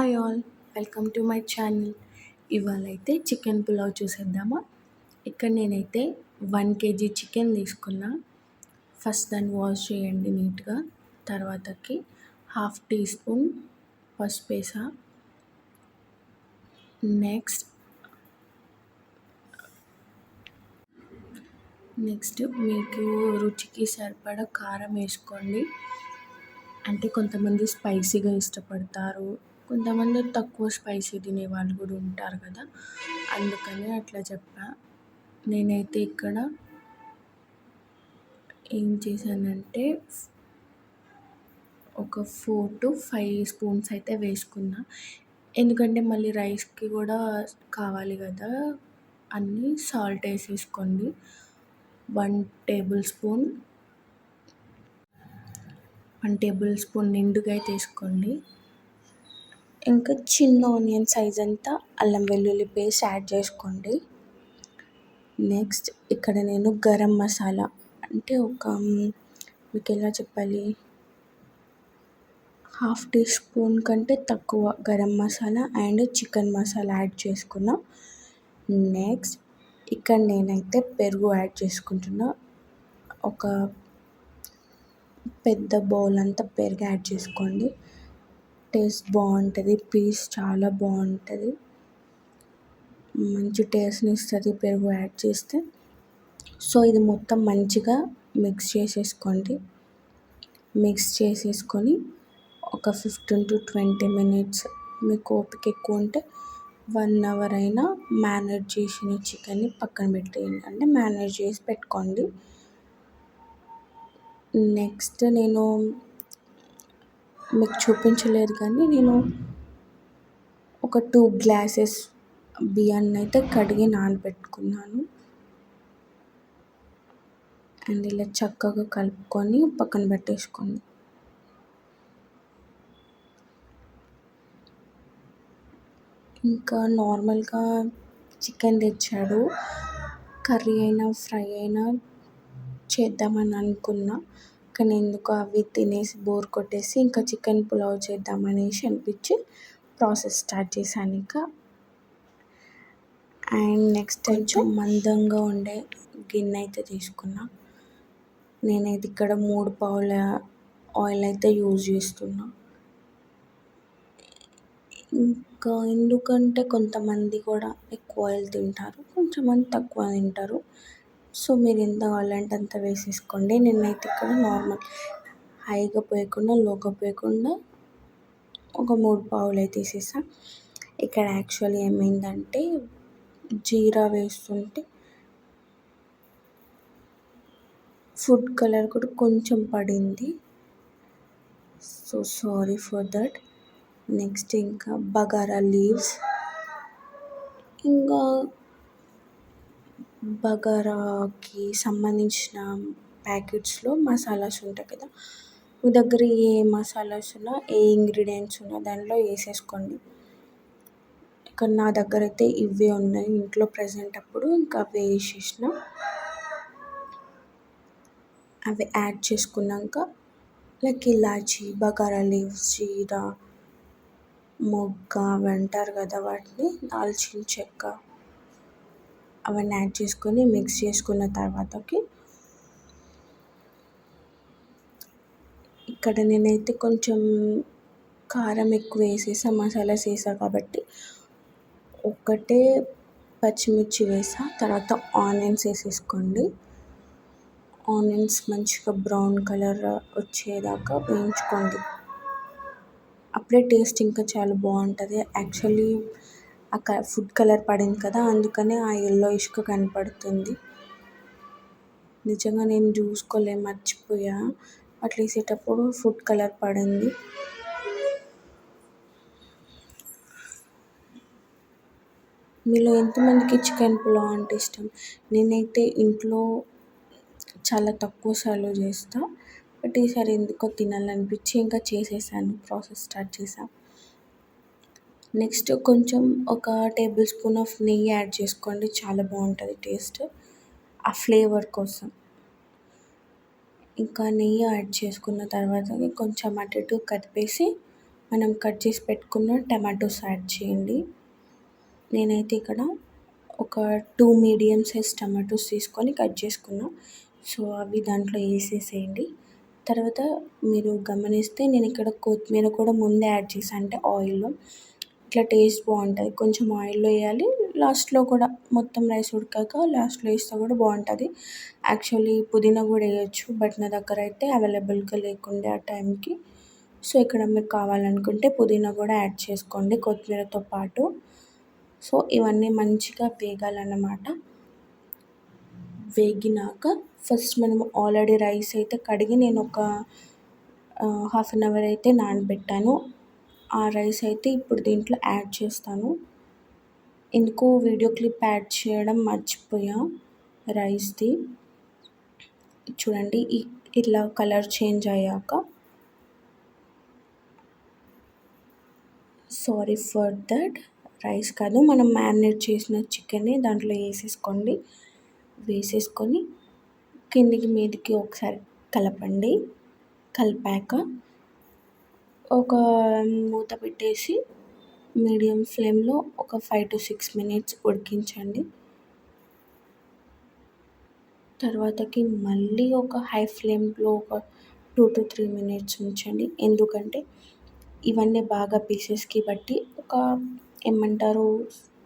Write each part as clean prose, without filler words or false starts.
Hi all, welcome to my channel. ఇవాళ అయితే chicken pulao చూసేద్దామా. ఇక్కడ నేనైతే 1 kg చికెన్ తీసుకున్నా. ఫస్ట్ దాన్ని వాష్ చేయండి నీట్గా. తర్వాతకి 1/2 టీ స్పూన్ పసుపు వేసా. నెక్స్ట్ మీకు రుచికి సరిపడా కారం వేసుకోండి. అంటే కొంతమంది స్పైసీగా ఇష్టపడతారు, కొంతమంది తక్కువ స్పైసీ తినే వాళ్ళు కూడా ఉంటారు కదా, అందుకని అట్లా చెప్పా. నేనైతే ఇక్కడ ఏం చేశానంటే ఒక 4 to 5 స్పూన్స్ అయితే వేసుకున్నా. ఎందుకంటే మళ్ళీ రైస్కి కూడా కావాలి కదా. అన్నీ సాల్ట్ వేసేసుకోండి. 1 టేబుల్ స్పూన్ నిండుగా అయితే వేసుకోండి. ఇంకా చిన్న ఆనియన్ సైజ్ అంతా అల్లం వెల్లుల్లి పేస్ట్ యాడ్ చేసుకోండి. నెక్స్ట్ ఇక్కడ నేను గరం మసాలా అంటే మీకు ఎలా చెప్పాలి, 1/2 టీ స్పూన్ కంటే తక్కువ garam masala and chicken masala add చేసుకున్నా. నెక్స్ట్ ఇక్కడ నేనైతే పెరుగు యాడ్ చేసుకుంటున్నా. ఒక పెద్ద బౌల్ అంతా పెరుగు యాడ్ చేసుకోండి. టేస్ట్ బాగుంటుంది, పీస్ చాలా బాగుంటుంది, మంచి టేస్ట్ని ఇస్తుంది పెరుగు యాడ్ చేస్తే. సో ఇది మొత్తం మంచిగా మిక్స్ చేసేసుకొని ఒక 15 to 20 minutes, మీకు ఓపిక ఎక్కువ ఉంటే 1 hour అయినా మ్యారినేట్ చేసిన చికెన్ని పక్కన పెట్టేయండి, అంటే మ్యారినేట్ చేసి పెట్టుకోండి. నెక్స్ట్ నేను మీకు చూపించలేదు కానీ నేను ఒక 2 గ్లాసెస్ బియ్యాన్ని అయితే కడిగి నానబెట్టుకున్నాను. అండ్ ఇలా చక్కగా కలుపుకొని పక్కన పెట్టేసుకోండి. ఇంకా నార్మల్గా చికెన్ తెచ్చాడు, కర్రీ అయినా ఫ్రై అయినా చేద్దామని అనుకున్నా, కానీ ఎందుకో అవి తినేసి బోర్ కొట్టేసి ఇంకా చికెన్ పులావ్ చేద్దామనేసి అనిపించి ప్రాసెస్ స్టార్ట్ చేశాను ఇంకా. అండ్ నెక్స్ట్ కొంచెం మందంగా ఉండే గిన్నె అయితే తీసుకున్నా. నేనైతే ఇక్కడ 3 పావుల ఆయిల్ అయితే యూజ్ చేస్తున్నా. ఇంకా ఎందుకంటే కొంతమంది కూడా ఎక్కువ ఆయిల్ తింటారు, కొంతమంది తక్కువ తింటారు. సో మీరు ఎంత కావాలంటే అంత వేసేసుకోండి. నేనైతే ఇక్కడ నార్మల్ హైగా పోయకుండా లోగా పోయకుండా ఒక 3 పావులు అయితే వేసేసా. ఇక్కడ యాక్చువల్లీ ఏమైందంటే జీరా వేస్తుంటే ఫుడ్ కలర్ కూడా కొంచెం పడింది, so sorry for that. Next ఇంకా బగారా లీవ్స్, ఇంకా బగారాకి సంబంధించిన ప్యాకెట్స్లో మసాలాస్ ఉంటాయి కదా, మీ దగ్గర ఏ మసాలాస్ ఉన్నా ఏ ఇంగ్రీడియంట్స్ ఉన్నా దానిలో వేసేసుకోండి. ఇక్కడ నా దగ్గర అయితే ఇవే ఉన్నాయి ఇంట్లో ప్రెజెంట్, అప్పుడు ఇంకా అవే వేసేసిన. అవి యాడ్ చేసుకున్నాక లైక్ ఇలాచి, బగారా లీవ్స్, జీరా, మొగ్గ అవి అంటారు కదా వాటిని, దాల్చిన చెక్క, అవన్నీ యాడ్ చేసుకొని మిక్స్ చేసుకున్న తర్వాతకి ఇక్కడ నేనైతే కొంచెం కారం ఎక్కువ వేసేసా, మసాలాస్ వేసా కాబట్టి ఒక్కటే పచ్చిమిర్చి వేసా. తర్వాత ఆనియన్స్ వేసేసుకోండి. ఆనియన్స్ మంచిగా బ్రౌన్ కలర్ వచ్చేదాకా వేయించుకోండి, అప్పుడే టేస్ట్ ఇంకా చాలా బాగుంటుంది. యాక్చువల్లీ ఫుడ్ కలర్ పడింది కదా, అందుకనే ఆ yellowish కనపడుతుంది. నిజంగా నేను చూసుకోలే, మర్చిపోయా, అట్లా వేసేటప్పుడు ఫుడ్ కలర్ పడింది. మీలో ఎంతమందికి చికెన్ పులావ్ అంటే ఇష్టం? నేనైతే ఇంట్లో చాలా తక్కువ సార్లు చేస్తా, బట్ ఈసారి ఎందుకో తినాలనిపించి ఇంకా చేసేసాను, ప్రాసెస్ స్టార్ట్ చేశాను. నెక్స్ట్ కొంచెం ఒక టేబుల్ స్పూన్ ఆఫ్ నెయ్యి యాడ్ చేసుకోండి, చాలా బాగుంటుంది టేస్ట్, ఆ ఫ్లేవర్ కోసం. ఇంకా నెయ్యి యాడ్ చేసుకున్న తర్వాత కొంచెం అటు ఇటు కదిపేసి మనం కట్ చేసి పెట్టుకున్న టమాటోస్ యాడ్ చేయండి. నేనైతే ఇక్కడ ఒక 2 మీడియం సైజ్ టమాటోస్ తీసుకొని కట్ చేసుకున్నా. సో, అవి దాంట్లో ఏసేసేయండి. తర్వాత మీరు గమనిస్తే నేను ఇక్కడ కొత్తిమీర కూడా ముందే యాడ్ చేశా, అంటే ఆయిల్‌లో. ఇట్లా టేస్ట్ బావుంటది. కొంచెం ఆయిల్‌లో ఎయాలి. లాస్ట్‌లో కూడా మొత్తం రైస్ ఉడికాక లాస్ట్‌లో ఏస్తే కూడా బావుంటది. యాక్చువల్లీ పుదీనా కూడా ఎయొచ్చు. బట్ నా దగ్గర అయితే అవైలబుల్‌గా లేకుండే ఆ టైంకి. సో, ఇక్కడ మీకు కావాలనుకుంటే పుదీనా కూడా యాడ్ చేసుకోండి కొత్తిమీరతో పాటు. సో, ఇవన్నీ మంచిగా వేగాలన్నమాట. వేగినాక ఫస్ట్ మనం ఆల్రెడీ రైస్ అయితే కడిగి నేను ఒక హాఫ్ అన్ అవర్ అయితే నానబెట్టాను. ఆ రైస్ అయితే ఇప్పుడు దీంట్లో యాడ్ చేస్తాను. ఎందుకో వీడియో క్లిప్ యాడ్ చేయడం మర్చిపోయా రైస్‌ది. చూడండి ఇట్లా కలర్ చేంజ్ అయ్యాక, సారీ ఫర్ దట్, రైస్ కాదు, మనం మ్యారినేట్ చేసిన చికెన్ని దాంట్లో వేసేసుకొని కిందికి మీదికి ఒకసారి కలపండి. కలిపాక ఒక మూత పెట్టేసి మీడియం ఫ్లేమ్‌లో ఒక 5-6 మినిట్స్ ఉడికించండి. తర్వాతకి మళ్ళీ ఒక హై ఫ్లేమ్‌లో ఒక 2-3 మినిట్స్ ఉంచండి. ఎందుకంటే ఇవన్నీ బాగా పీసెస్‌కి బట్టి ఒక ఏమంటారు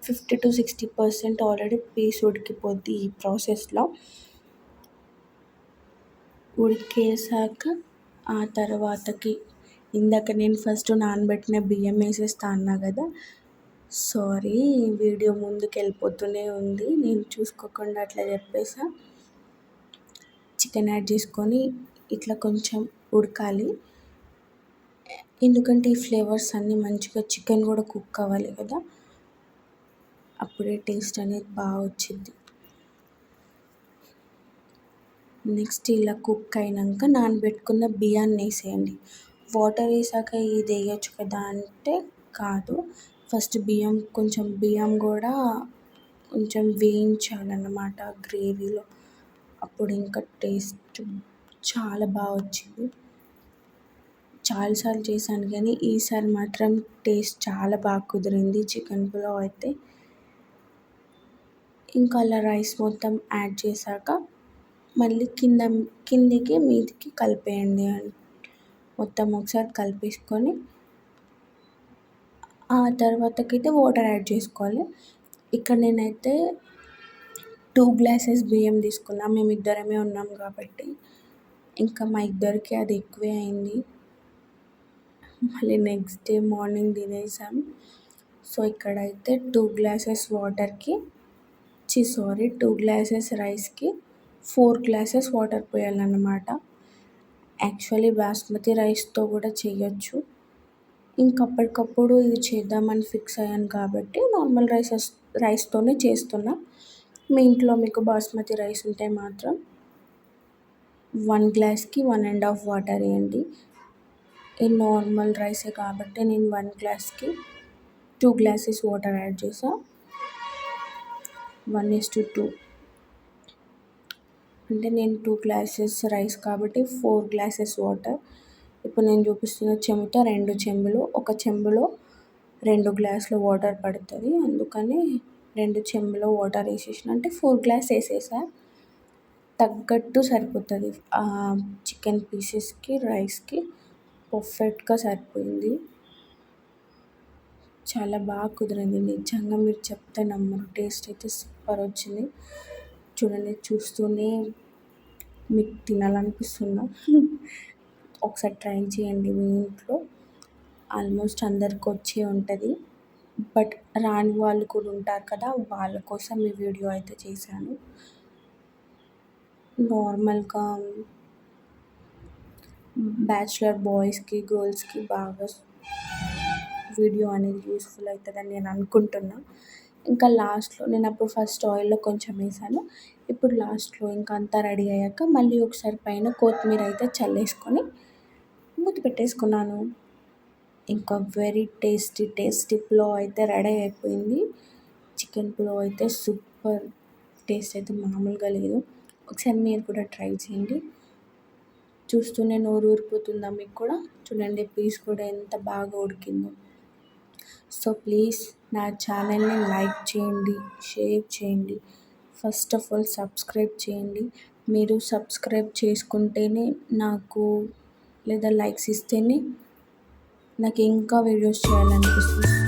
50-60% ఆల్రెడీ పీస్ ఉడికిపోద్ది ఈ ప్రాసెస్‌లో. ఉడికేసాక ఆ తర్వాతకి ఇందాక నేను ఫస్ట్ నానబెట్టిన బియ్యం వేసేస్తా అన్నా కదా! సారీ, వీడియో ముందుకెళ్ళిపోతూనే ఉంది. నేను చూసుకోకుండా అట్లా చెప్పేసా. చికెన్ యాడ్ చేసుకొని ఇట్లా కొంచెం ఉడకాలి. ఎందుకంటే ఈ ఫ్లేవర్స్ అన్నీ మంచిగా చికెన్ కూడా కుక్ అవ్వాలి కదా! అప్పుడే టేస్ట్ అనేది బాగా వచ్చిద్ది. నెక్స్ట్ ఇలా కుక్ అయినాక నానబెట్టుకున్న బియ్యాన్ని వేసేయండి. వాటర్ వేసాక ఇది వేయొచ్చు కదా అంటే కాదు. ఫస్ట్ బియ్యం కూడా కొంచెం వేయించాలన్నమాట గ్రేవీలో. అప్పుడు ఇంకా టేస్ట్ చాలా బాగా వచ్చింది. చాలాసార్లు చేశాను కానీ ఈసారి మాత్రం టేస్ట్ చాలా బాగా కుదిరింది చికెన్ పులావ్ అయితే. ఇంకా అలా రైస్ మొత్తం యాడ్ చేశాక మళ్ళీ కిందికి మీదికి కలిపేయండి. మొత్తం ఒకసారి కలిపేసుకొని ఆ తర్వాతకైతే వాటర్ యాడ్ చేసుకోవాలి. ఇక్కడ నేనైతే 2 గ్లాసెస్ బియ్యం తీసుకున్నా. మేమిద్దరమే ఉన్నాం కాబట్టి. ఇంకా మా ఇద్దరికి అది ఎక్కువే అయింది. మళ్ళీ నెక్స్ట్ డే మార్నింగ్ తినేసాం. సో, ఇక్కడైతే 2 గ్లాసెస్ వాటర్‌కి 2 గ్లాసెస్ రైస్‌కి 4 గ్లాసెస్ వాటర్ పోయాలన్నమాట. యాక్చువల్లీ బాస్మతి రైస్‌తో కూడా చేయొచ్చు. ఇంకా అప్పటికప్పుడు ఇది చేద్దామని ఫిక్స్ అయ్యాను కాబట్టి నార్మల్ రైస్తోనే చేస్తున్నా. మీ ఇంట్లో మీకు బాస్మతి రైస్ ఉంటే మాత్రం 1 గ్లాస్‌కి 1½ వాటర్ వేయండి. ఇది నార్మల్ రైసే కాబట్టి నేను 1 గ్లాస్‌కి 2 గ్లాసెస్ వాటర్ యాడ్ చేశా. 1:2. అంటే నేను 2 గ్లాసెస్ రైస్ కాబట్టి 4 గ్లాసెస్ వాటర్. ఇప్పుడు నేను చూపిస్తున్న చెంచాతో 2 చెంబులు. ఒక చెంబులో 2 గ్లాసుల వాటర్ పడుతుంది. అందుకని 2 చెంబుల వాటర్ వేసేసిన అంటే 4 గ్లాస్ వేసేసా. తగ్గట్టు సరిపోతుంది. చికెన్ పీసెస్కి రైస్కి పర్ఫెక్ట్గా సరిపోయింది. చాలా బాగా కుదిరింది. నిజంగా మీరు చెప్తే నమ్మరు. టేస్ట్ అయితే సూపర్ వచ్చింది. చూడండి, చూస్తూనే మీకు తినాలనిపిస్తుందా? ఒకసారి ట్రై చేయండి మీ ఇంట్లో. ఆల్మోస్ట్ అందరికి వచ్చే ఉంటుంది. బట్ రాని వాళ్ళు కూడా ఉంటారు కదా! వాళ్ళ కోసం ఈ వీడియో అయితే చేశాను. నార్మల్గా బ్యాచిలర్ బాయ్స్‌కి, గర్ల్స్‌కి బాగా వీడియో అనేది యూస్ఫుల్ అవుతుందని నేను అనుకుంటున్నా. ఇంకా లాస్ట్‌లో నేను అప్పుడు ఫస్ట్ ఆయిల్‌లో కొంచెం వేసాను. ఇప్పుడు లాస్ట్‌లో ఇంకా అంతా రెడీ అయ్యాక మళ్ళీ ఒకసారి పైన కొత్తిమీర అయితే చల్లేసుకొని మూత పెట్టేసుకున్నాను. ఇంకా వెరీ టేస్టీ పులావ్ అయితే రెడీ అయిపోయింది. చికెన్ పులావ్ అయితే సూపర్. టేస్ట్ అయితే మామూలుగా లేదు. ఒకసారి మీరు కూడా ట్రై చేయండి. చూస్తూనే నోరు ఊరిపోతుందా మీకు కూడా? చూడండి పీస్ కూడా ఎంత బాగా ఉడికిందో. సో ప్లీజ్ నా ఛానల్ని లైక్ చేయండి, షేర్ చేయండి, ఫస్ట్ ఆఫ్ ఆల్ సబ్స్క్రైబ్ చేయండి. మీరు సబ్స్క్రైబ్ చేసుకుంటేనే నాకు, లేదా లైక్స్ ఇస్తేనే నాకు ఇంకా వీడియోస్ చేయాలనిపిస్తుంది.